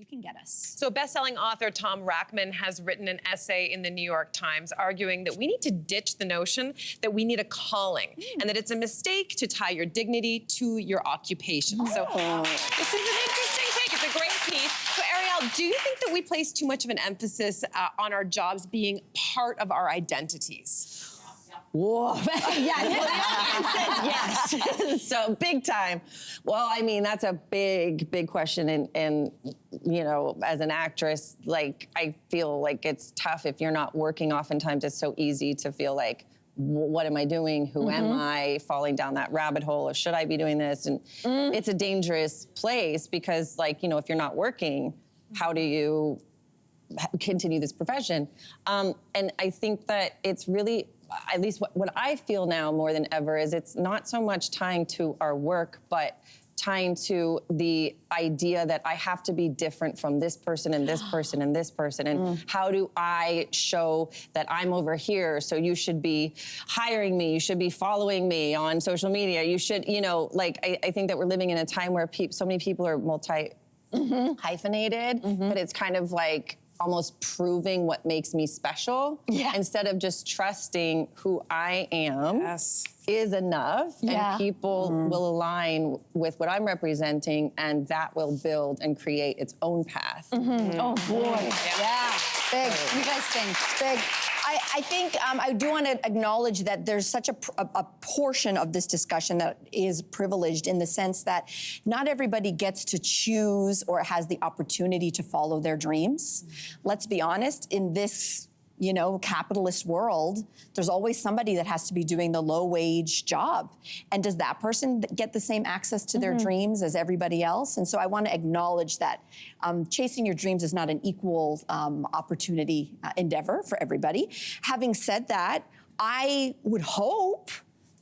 can get us. So best-selling author Tom Rackman has written an essay in the New York Times arguing that we need to ditch the notion that we need a calling and that it's a mistake to tie your dignity to your occupation. So this is an interesting take. It's a great piece. So Ariel, do you think that we place too much of an emphasis on our jobs being part of our identities? Whoa. Yes. So big time. Well, I mean, that's a big, big question. And, you know, as an actress, like, I feel like it's tough if you're not working. Oftentimes it's so easy to feel like, what am I doing? Who am I? Falling down that rabbit hole of should I be doing this? And it's a dangerous place because, like, you know, if you're not working, how do you continue this profession? And I think that it's really, at least what I feel now more than ever is it's not so much tying to our work, but tying to the idea that I have to be different from this person and this person and this person. And how do I show that I'm over here? So you should be hiring me. You should be following me on social media. You should, you know, like, I think that we're living in a time where so many people are hyphenated, but it's kind of like, almost proving what makes me special instead of just trusting who I am is enough and people will align with what I'm representing and that will build and create its own path. Oh boy. Big. You guys think big. I think I do want to acknowledge that there's such a portion of this discussion that is privileged in the sense that not everybody gets to choose or has the opportunity to follow their dreams. Let's be honest, in this, you know, capitalist world, there's always somebody that has to be doing the low-wage job. And does that person get the same access to their dreams as everybody else? And so I want to acknowledge that chasing your dreams is not an equal opportunity endeavor for everybody. Having said that, I would hope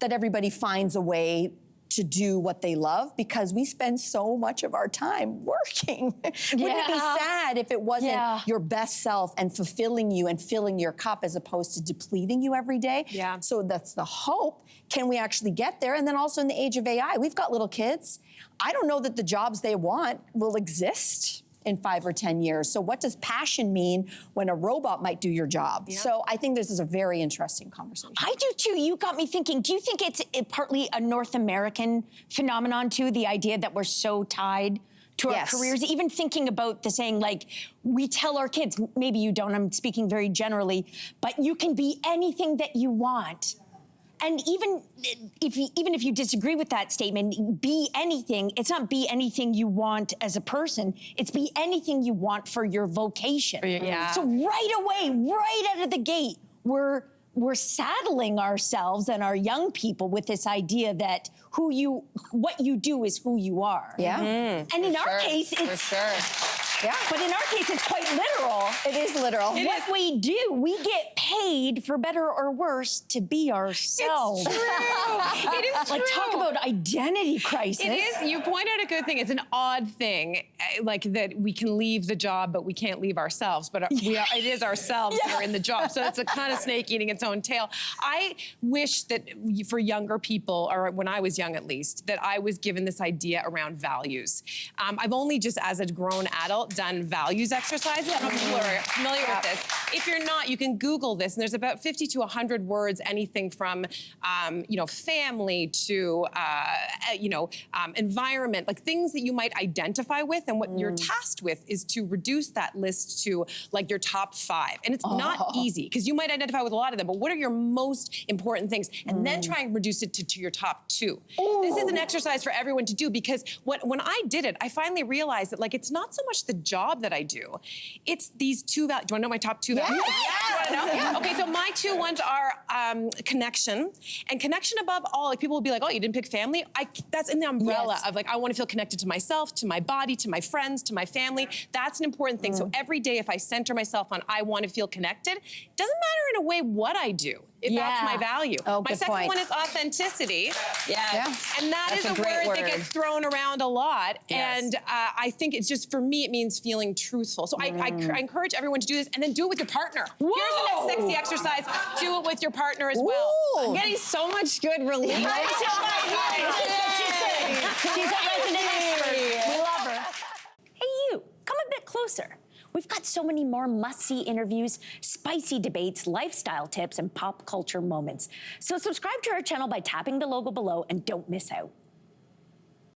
that everybody finds a way to do what they love because we spend so much of our time working. Wouldn't it be sad if it wasn't your best self and fulfilling you and filling your cup as opposed to depleting you every day? So that's the hope. Can we actually get there? And then also in the age of AI, we've got little kids. I don't know that the jobs they want will exist in 5 or 10 years. So what does passion mean when a robot might do your job? So I think this is a very interesting conversation. I do too. You got me thinking, do you think it's partly a North American phenomenon too, the idea that we're so tied to our careers? Even thinking about the saying, like, we tell our kids, maybe you don't, I'm speaking very generally, but you can be anything that you want. And even if you disagree with that statement, be anything, it's not be anything you want as a person, it's be anything you want for your vocation. So right away, right out of the gate, we're saddling ourselves and our young people with this idea that what you do is who you are. And in our case, it's... But in our case, it's quite literal. It is literal. What we do, we get paid, for better or worse, to be ourselves. It's true. It is true. Like, talk about identity crisis. It is. You point out a good thing. It's an odd thing, like that we can leave the job, but we can't leave ourselves. But it is ourselves that are in the job. So it's a kind of snake eating its own tail. I wish that for younger people, or when I was young at least, that I was given this idea around values. I've only just, as a grown adult, done values exercises. I don't know if people are familiar with this. If you're not, you can Google this, and there's about 50 to 100 words, anything from, you know, family to, you know, environment, like things that you might identify with, and what you're tasked with is to reduce that list to like your top 5. And it's not easy, because you might identify with a lot of them, but what are your most important things? And then try and reduce it to your top 2. This is an exercise for everyone to do, because when I did it, I finally realized that, like, it's not so much the job that I do, it's these 2 values. Do you want to know my top 2 values? Yes. Do you want to know? Okay, so my 2 ones are connection, and connection above all. Like, people will be like, oh, you didn't pick family? That's in the umbrella of, like, I want to feel connected to myself, to my body, to my friends, to my family. That's an important thing. So every day, if I center myself on I want to feel connected, it doesn't matter in a way what I do, if that's my value. My second one is authenticity. And that is a word that gets thrown around a lot. And I think it's just, for me, it means feeling truthful. So I encourage everyone to do this, and then do it with your partner. Here's the next sexy exercise. Do it with your partner as well. I'm getting so much good relief. She's a resident expert. We love her. Hey, you. Come a bit closer closer. We've got so many more must-see interviews, spicy debates, lifestyle tips, and pop culture moments. So subscribe to our channel by tapping the logo below and don't miss out.